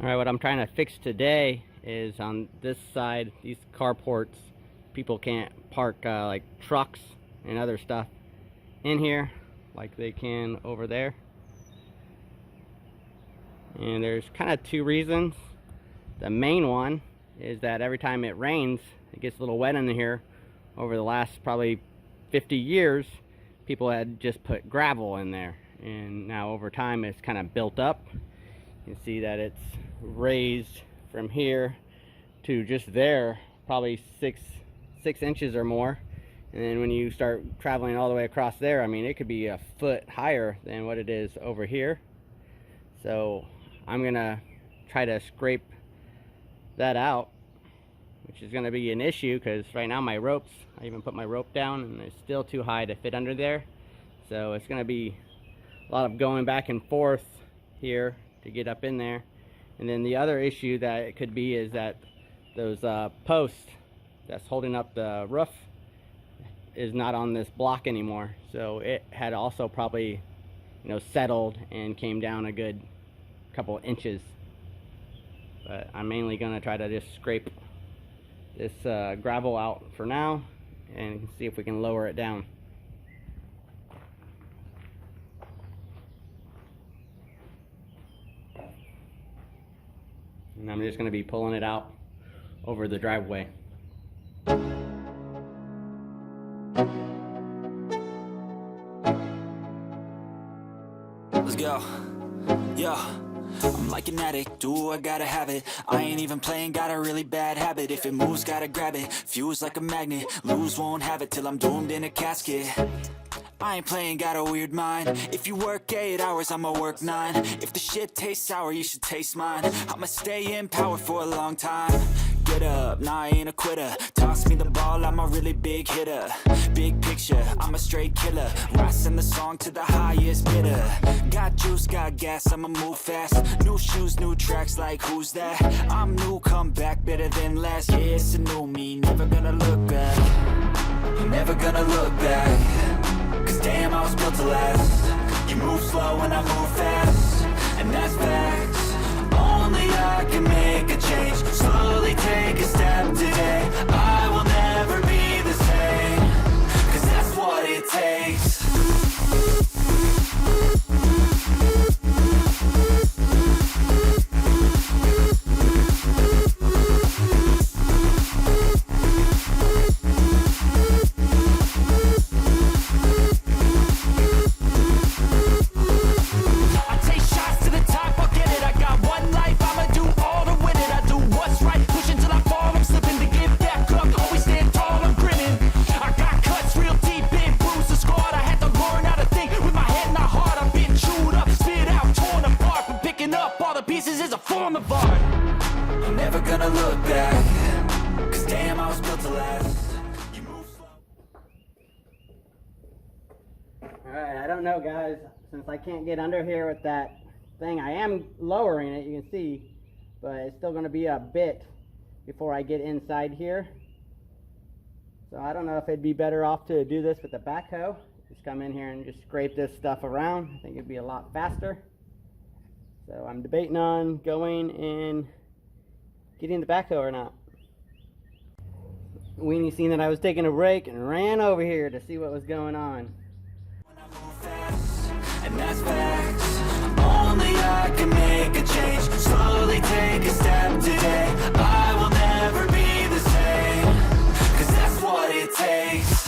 Alright, what I'm trying to fix today is on this side, these carports, people can't park like trucks and other stuff in here like they can over there. And there's kind of two reasons. The main one is that every time it rains, it gets a little wet in here. Over the last probably 50 years, people had just put gravel in there, and now over time it's kind of built up. You can see that it's raised from here to just there, probably six inches or more. And then when you start traveling all the way across there, I mean, it could be a foot higher than what it is over here. So I'm gonna try to scrape that out, which is gonna be an issue because right now my ropes, I even put my rope down and it's still too high to fit under there. So it's gonna be a lot of going back and forth here to get up in there. And then the other issue that it could be is that those posts that's holding up the roof is not on this block anymore. So it had also probably, you know, settled and came down a good couple inches. But I'm mainly gonna try to just scrape this gravel out for now and see if we can lower it down. And I'm just going to be pulling it out over the driveway. Let's go. Yo, I'm like an addict, do I gotta have it. I ain't even playing, got a really bad habit. If it moves, gotta grab it, fuse like a magnet. Lose, won't have it till I'm doomed in a casket. I ain't playing, got a weird mind. If you work 8 hours, I'ma work 9. If the shit tastes sour, you should taste mine. I'ma stay in power for a long time. Get up, nah, I ain't a quitter. Toss me the ball, I'm a really big hitter. Big picture, I'm a straight killer. Rising the song to the highest bidder. Got juice, got gas, I'ma move fast. New shoes, new tracks, like who's that? I'm new, come back, better than last. Yeah, it's a new me, never gonna look back. Never gonna look back. Cause damn, I was built to last. You move slow and I move fast, and that's facts. Only I can make a change. Slowly take a step today. I will never be the same. Cause that's what it takes. Alright, I don't know guys, since I can't get under here with that thing, I am lowering it, you can see, but it's still going to be a bit before I get inside here. So I don't know if it'd be better off to do this with the backhoe. Just come in here and just scrape this stuff around. I think it'd be a lot faster. So I'm debating on going and getting the backhoe or not. Weenie seen that I was taking a break and ran over here to see what was going on. And that's facts. Only I can make a change. Slowly take a step today. I will never be the same. Cause that's what it takes.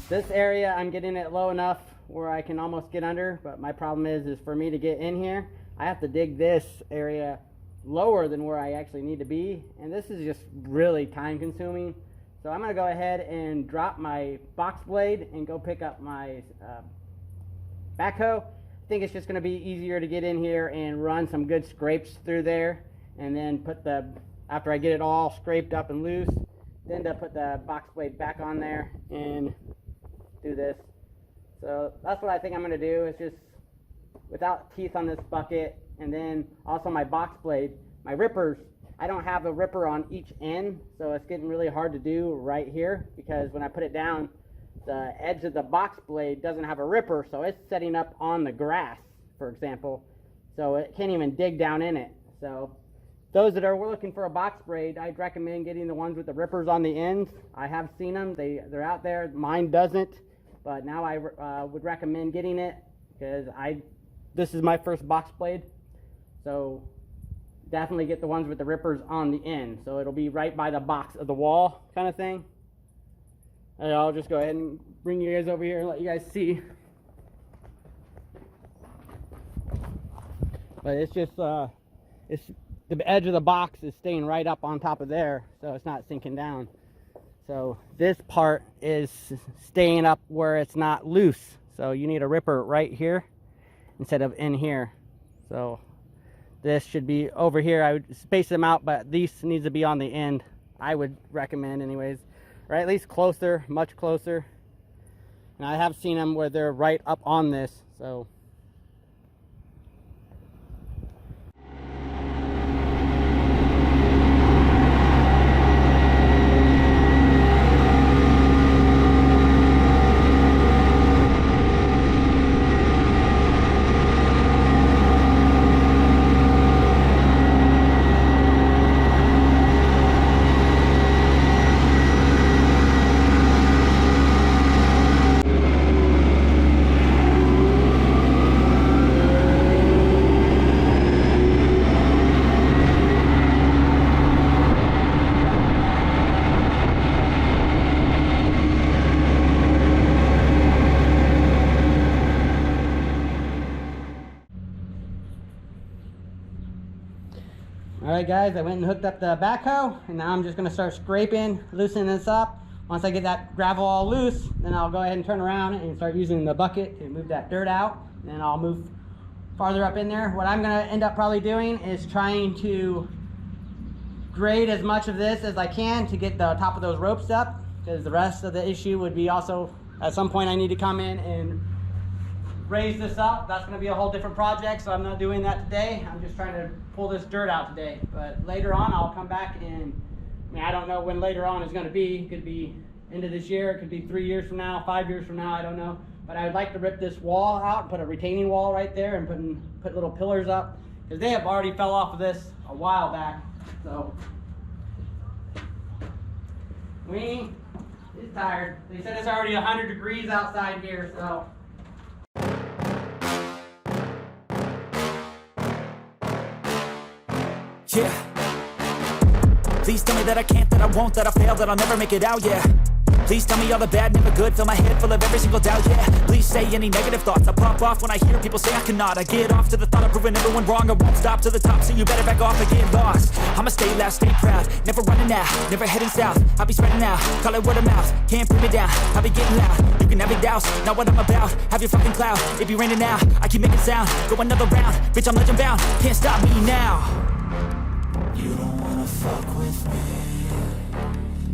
This area, I'm getting it low enough where I can almost get under, but my problem is for me to get in here, I have to dig this area lower than where I actually need to be, and this is just really time consuming. So I'm going to go ahead and drop my box blade and go pick up my backhoe, I think it's just going to be easier to get in here and run some good scrapes through there, and then put after I get it all scraped up and loose, then to put the box blade back on there and do this. So that's what I think I'm going to do. It's just without teeth on this bucket, and then also my box blade, my rippers, I don't have a ripper on each end, so it's getting really hard to do right here, because when I put it down, the edge of the box blade doesn't have a ripper, so it's setting up on the grass, for example, so it can't even dig down in it. So those that are looking for a box blade, I'd recommend getting the ones with the rippers on the ends. I have seen them, they're out there. Mine doesn't, but now I would recommend getting it, because this is my first box blade, so definitely get the ones with the rippers on the end, so it'll be right by the box of the wall kind of thing. And I'll just go ahead and bring you guys over here and let you guys see. But it's just it's the edge of the box is staying right up on top of there, so it's not sinking down. So this part is staying up where it's not loose, so you need a ripper right here instead of in here. So this should be over here. I would space them out, but these needs to be on the end, I would recommend anyways, or at least closer, much closer. And I have seen them where they're right up on this, so alright guys, I went and hooked up the backhoe, and now I'm just going to start scraping, loosening this up. Once I get that gravel all loose, then I'll go ahead and turn around and start using the bucket to move that dirt out. And then I'll move farther up in there. What I'm going to end up probably doing is trying to grade as much of this as I can to get the top of those ropes up, because the rest of the issue would be also at some point I need to come in and raise this up. That's going to be a whole different project, so I'm not doing that today. I'm just trying to pull this dirt out today, but later on I'll come back and I don't know when later on is going to be. It could be end of this year, it could be 3 years from now, 5 years from now, I don't know. But I would like to rip this wall out and put a retaining wall right there and put little pillars up, because they have already fell off of this a while back. So Weenie is tired. They said it's already 100 degrees outside here, so yeah. Please tell me that I can't, that I won't, that I fail, that I'll never make it out, yeah. Please tell me all the bad, never good, fill my head full of every single doubt, yeah. Please say any negative thoughts, I pop off when I hear people say I cannot. I get off to the thought of proving everyone wrong, I won't stop to the top, so you better back off and get lost. I'ma stay loud, stay proud, never running out, never heading south. I'll be spreading out, call it word of mouth, can't put me down, I'll be getting loud. You can have your doubts, not what I'm about, have your fucking cloud. It be raining now, I keep making sound, go another round, bitch I'm legend bound, can't stop me now. You don't wanna fuck with me,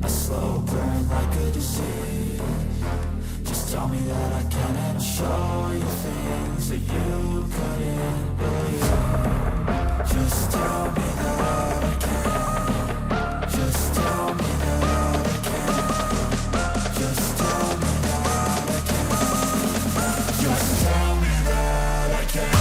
a slow burn like a disease. Just tell me that I can and I'll show you things that you couldn't believe. Just tell me that I can. Just tell me that I can. Just tell me that I can. Just tell me that I can.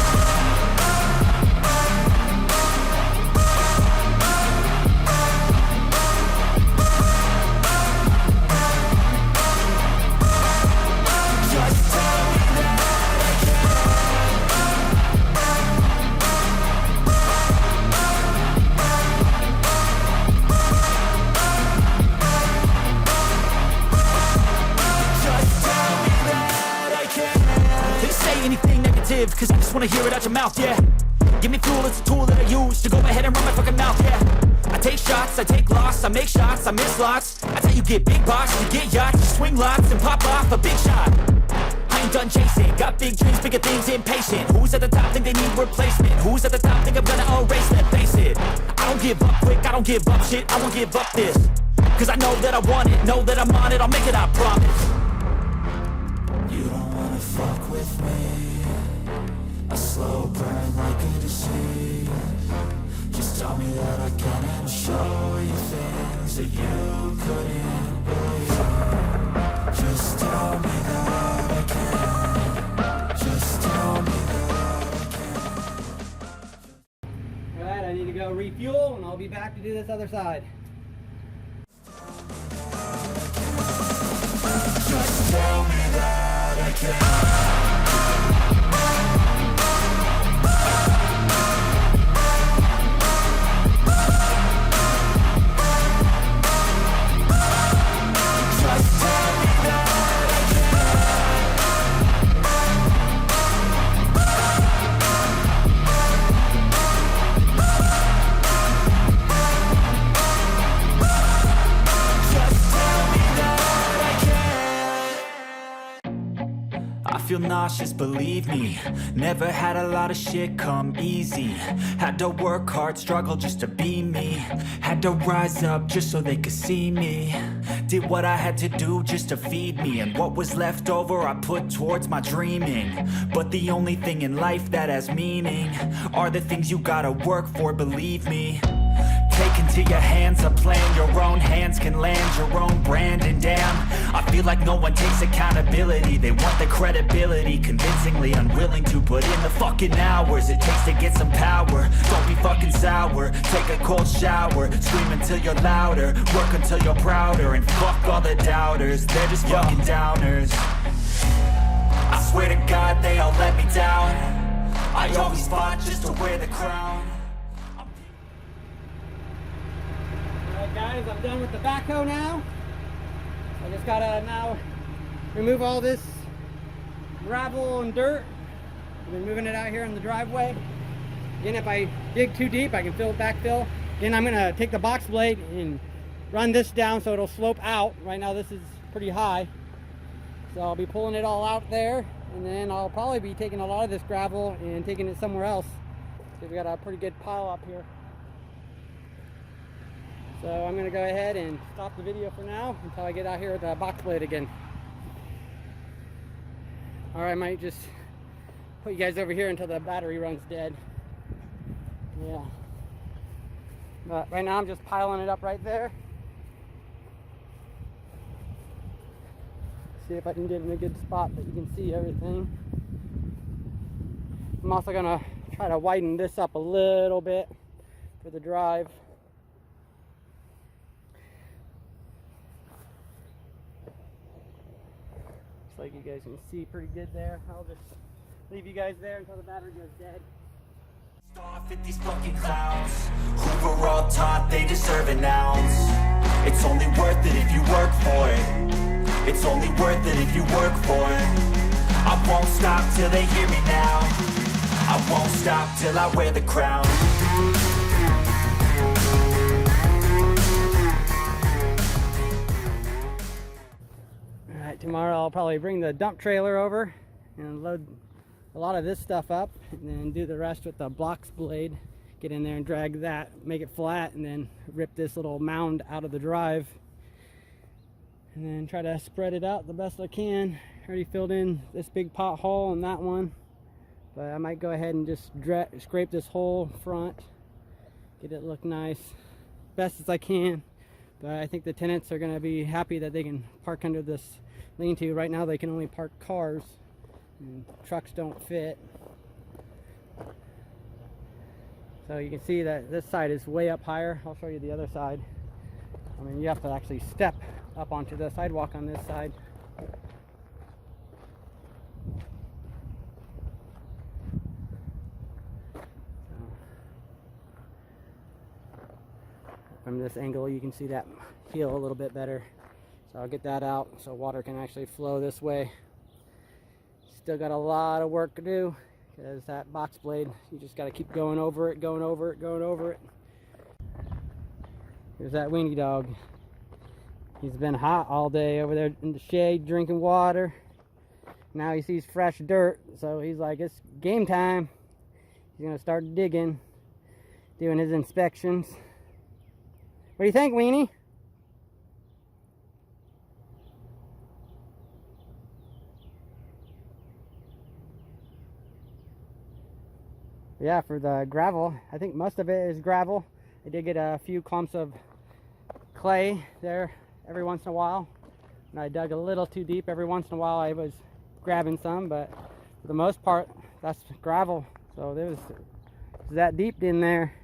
Cause I just wanna hear it out your mouth, yeah. Give me fuel, it's a tool that I use to go ahead and run my fucking mouth, yeah. I take shots, I take loss, I make shots, I miss lots. That's how you get big box, you get yachts, you swing lots and pop off a big shot. I ain't done chasing? Got big dreams, bigger things, impatient. Who's at the top think they need replacement? Who's at the top think I'm gonna erase them? Face it, I don't give up quick, I don't give up shit, I won't give up this. Cause I know that I want it, know that I'm on it, I'll make it, I promise. You don't wanna fuck with me. A slow burn like a disease. Just tell me that I can and I'll show you things that you couldn't believe. Just tell me that I can. Just tell me that I can. Alright, I need to go refuel and I'll be back to do this other side. Just tell me that I can. Feel nauseous, believe me. Never had a lot of shit come easy. Had to work hard, struggle just to be me. Had to rise up just so they could see me. Did what I had to do just to feed me. And what was left over I put towards my dreaming. But the only thing in life that has meaning are the things you gotta work for, believe me. Take into your hands a plan, your own hands can land your own brand. And damn, I feel like no one takes accountability. They want the credibility, convincingly unwilling to put in the fucking hours it takes to get some power. Don't be fucking sour, take a cold shower. Scream until you're louder, work until you're prouder. And fuck all the doubters, they're just fucking downers. I swear to God they all let me down. I always fought just to wear the crown. Guys, I'm done with the backhoe now. I just gotta now remove all this gravel and dirt. I've been moving it out here in the driveway. Again, if I dig too deep, I can backfill. Again, I'm gonna take the box blade and run this down so it'll slope out. Right now this is pretty high. So I'll be pulling it all out there, and then I'll probably be taking a lot of this gravel and taking it somewhere else. So we got a pretty good pile up here. So I'm going to go ahead and stop the video for now until I get out here with the box blade again. Or I might just put you guys over here until the battery runs dead. Yeah. But right now I'm just piling it up right there. See if I can get in a good spot that you can see everything. I'm also going to try to widen this up a little bit for the drive. Like you guys can see pretty good there. I'll just leave you guys there until the battery goes dead. Off at these fucking clowns who were all taught they deserve an ounce. It's only worth it if you work for it. It's only worth it if you work for it. I won't stop till they hear me now. I won't stop till I wear the crown. Tomorrow I'll probably bring the dump trailer over and load a lot of this stuff up, and then do the rest with the box blade. Get in there and drag that, make it flat, and then rip this little mound out of the drive, and then try to spread it out the best I can. Already filled in this big pothole and that one, but I might go ahead and just scrape this whole front, get it look nice best as I can. But I think the tenants are going to be happy that they can park under this lean-to. Right now they can only park cars and trucks don't fit. So you can see that this side is way up higher. I'll show you the other side. I mean, you have to actually step up onto the sidewalk on this side. From this angle you can see that heel a little bit better, so I'll get that out so water can actually flow this way. Still got a lot of work to do because that box blade, you just got to keep going over it, going over it, going over it. Here's that weenie dog. He's been hot all day over there in the shade drinking water. Now he sees fresh dirt, so he's like, it's game time. He's gonna start digging, doing his inspections. What do you think, Weenie? Yeah, for the gravel, I think most of it is gravel. I did get a few clumps of clay there every once in a while. And I dug a little too deep every once in a while. I was grabbing some, but for the most part, that's gravel. So there was that deep in there.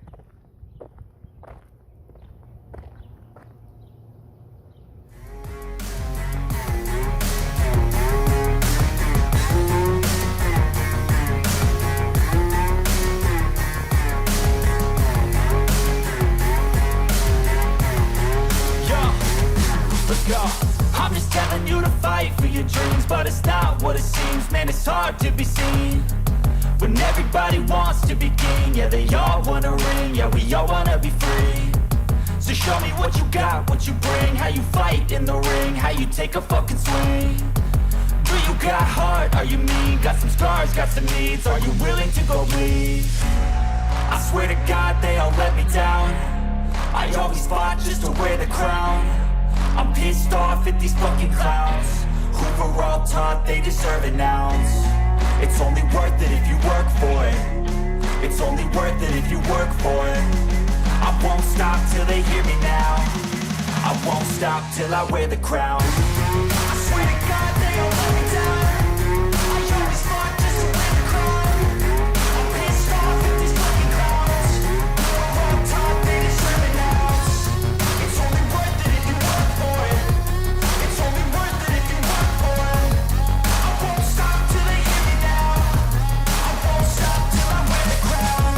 I'm just telling you to fight for your dreams, but it's not what it seems. Man, it's hard to be seen when everybody wants to be king. Yeah, they all wanna ring, yeah, we all wanna be free. So show me what you got, what you bring, how you fight in the ring, how you take a fucking swing. Do you got heart, are you mean? Got some scars, got some needs, are you willing to go bleed? I swear to God they all let me down. I always fought just to wear the crown. I'm pissed off at these fucking clowns who were all taught they deserve an ounce. It's only worth it if you work for it. It's only worth it if you work for it. I won't stop till they hear me now. I won't stop till I wear the crown. I swear to God they all let me down. I always fought just to wear the crown. I'm pissed off at these fucking clowns who were all taught they deserve an ounce. It's only worth it if you work for it. It's only worth it if you work for it. I won't stop till they hear me now. I won't stop till I wear the crown.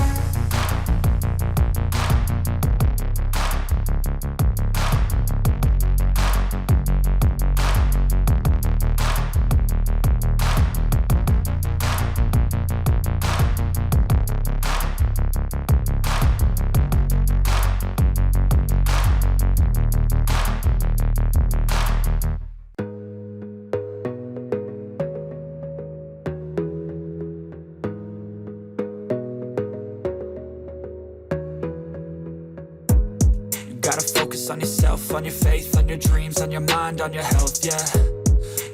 Gotta focus on yourself, on your faith, on your dreams, on your mind, on your health, yeah.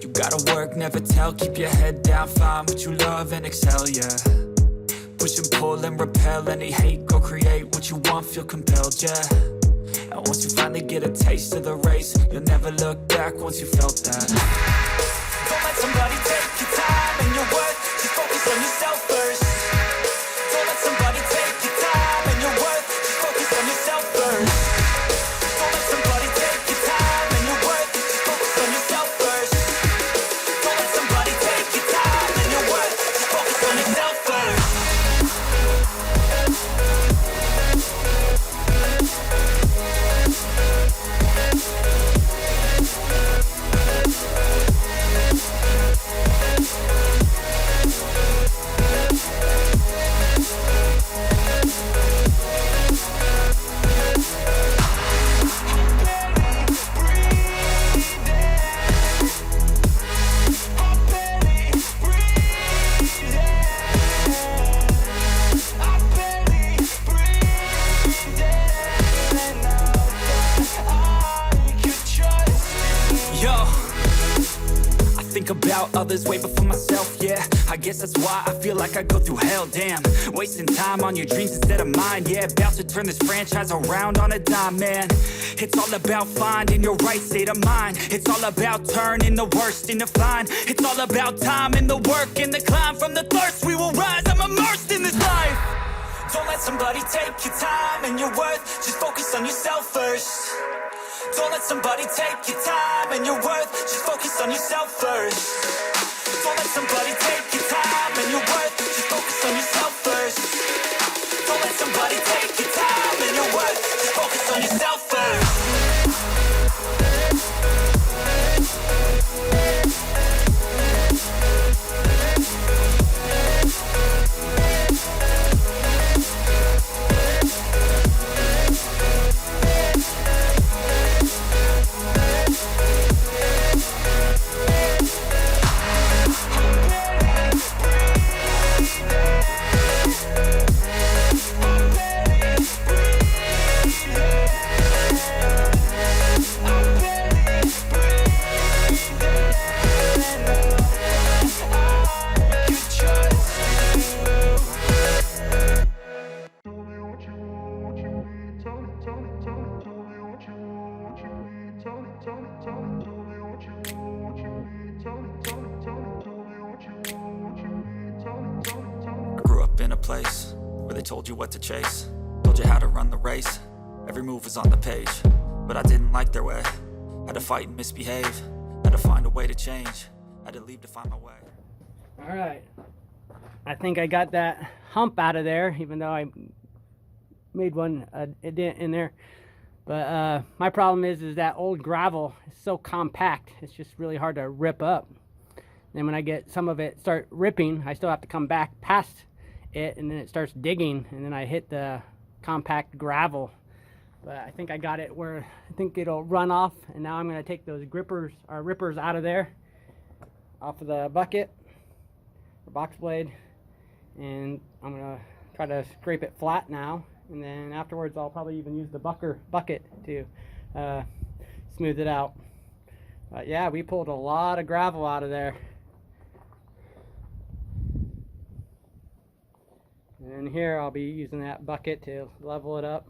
You gotta work, never tell, keep your head down, find what you love and excel, yeah. Push and pull and repel any hate, go create what you want, feel compelled, yeah. And once you finally get a taste of the race, you'll never look back once you felt that. Don't let somebody take your time and your worth, just focus on yourself first. Don't let somebody take your time and your worth, just focus on yourself first. Don't let somebody take your time and your worth, just focus on yourself first. Don't let somebody take your time and your worth, just focus on yourself first. About others way before myself, yeah. I guess that's why I feel like I go through hell, damn. Wasting time on your dreams instead of mine, yeah. About to turn this franchise around on a dime, man. It's all about finding your right state of mind. It's all about turning the worst into fine. It's all about time and the work and the climb. From the thirst we will rise, I'm immersed in this life. Don't let somebody take your time and your worth, just focus on yourself first. Don't let somebody take your time and your worth, just focus on yourself first. Don't let somebody take your time and your worth, just focus on yourself first. Don't let somebody take your time and your worth, just focus on yourself first. in a place where they told you what to chase, told you how to run the race. Every move was on the page, but I didn't like their way. Had to fight and misbehave, had to find a way to change, had to leave to find my way. All right, I think I got that hump out of there, even though I made a dent in there. But my problem is that old gravel is so compact, it's just really hard to rip up. Then when I get some of it start ripping, I still have to come back past it, and then it starts digging, and then I hit the compact gravel. But I think I got it where I think it'll run off, and now I'm going to take those rippers out of there, off of the bucket, or box blade, and I'm going to try to scrape it flat now, and then afterwards I'll probably even use the bucket to smooth it out. But yeah, we pulled a lot of gravel out of there. And here I'll be using that bucket to level it up.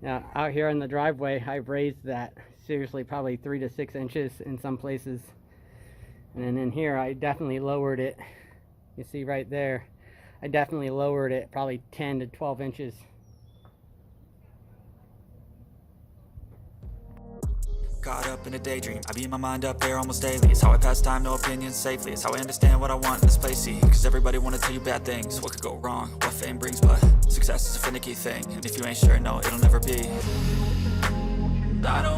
Now out here in the driveway, I've raised that seriously probably 3 to 6 inches in some places. And then in here I definitely lowered it. You see right there, I definitely lowered it probably 10 to 12 inches. Caught up in a daydream, I beat my mind up there almost daily. It's how I pass time, no opinions safely. It's how I understand what I want in this place, see. Cause everybody wanna tell you bad things, what could go wrong, what fame brings. But success is a finicky thing, and if you ain't sure, no, it'll never be. I don't